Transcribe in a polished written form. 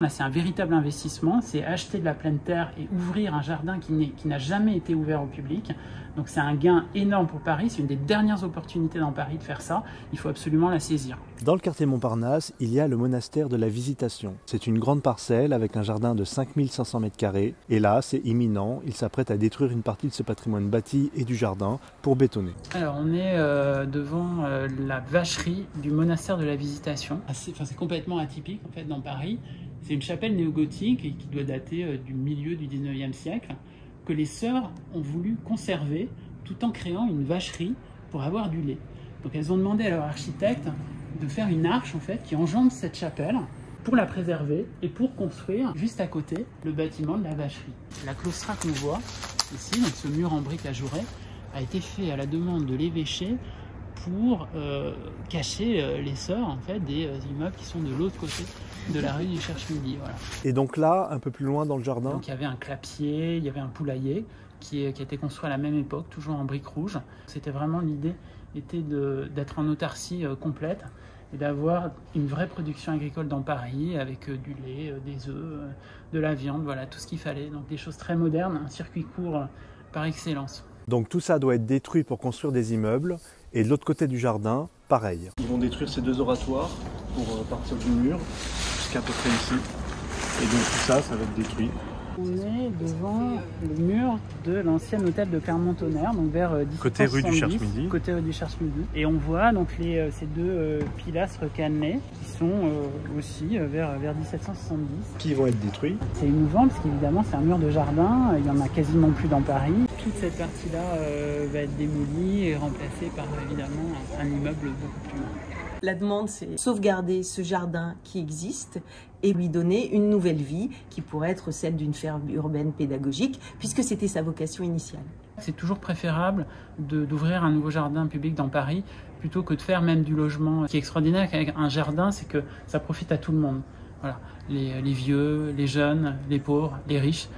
Là, c'est un véritable investissement, c'est acheter de la pleine terre et ouvrir un jardin qui n'a jamais été ouvert au public. Donc c'est un gain énorme pour Paris, c'est une des dernières opportunités dans Paris de faire ça, il faut absolument la saisir. Dans le quartier Montparnasse, il y a le monastère de la Visitation. C'est une grande parcelle avec un jardin de 5500 m². Et là, c'est imminent, il s'apprête à détruire une partie de ce patrimoine bâti et du jardin pour bétonner. Alors on est devant la vacherie du monastère de la Visitation. C'est complètement atypique en fait dans Paris. C'est une chapelle néogothique et qui doit dater du milieu du 19e siècle, que les sœurs ont voulu conserver tout en créant une vacherie pour avoir du lait. Donc elles ont demandé à leur architecte de faire une arche en fait qui enjambe cette chapelle pour la préserver et pour construire juste à côté le bâtiment de la vacherie. La claustra qu'on voit ici, donc ce mur en briques ajourées, a été fait à la demande de l'évêché pour cacher les sœurs en fait, des immeubles qui sont de l'autre côté de la rue du Cherche-Midi. Voilà. Et donc là, un peu plus loin dans le jardin, donc, il y avait un clapier, il y avait un poulailler qui a été construit à la même époque, toujours en briques rouges. C'était vraiment l'idée était d'être en autarcie complète et d'avoir une vraie production agricole dans Paris avec du lait, des œufs, de la viande, voilà, tout ce qu'il fallait. Donc des choses très modernes, un circuit court par excellence. Donc tout ça doit être détruit pour construire des immeubles. Et de l'autre côté du jardin, pareil. Ils vont détruire ces deux oratoires pour partir du mur, jusqu'à peu près ici. Et donc tout ça, ça va être détruit. On est devant le mur de l'ancien hôtel de Clermont-Tonnerre, donc vers 1770, côté rue du Cherche-Midi. Côté rue du Cherche-Midi. Et on voit donc ces deux pilastres cannelés qui sont aussi vers 1770. Qui vont être détruits. C'est émouvant parce qu'évidemment c'est un mur de jardin, il n'y en a quasiment plus dans Paris. Toute cette partie-là va être démolie et remplacée par évidemment un immeuble beaucoup plus haut. La demande, c'est sauvegarder ce jardin qui existe et lui donner une nouvelle vie qui pourrait être celle d'une ferme urbaine pédagogique, puisque c'était sa vocation initiale. C'est toujours préférable d'ouvrir un nouveau jardin public dans Paris plutôt que de faire même du logement. Ce qui est extraordinaire avec un jardin, c'est que ça profite à tout le monde. Voilà. Les vieux, les jeunes, les pauvres, les riches.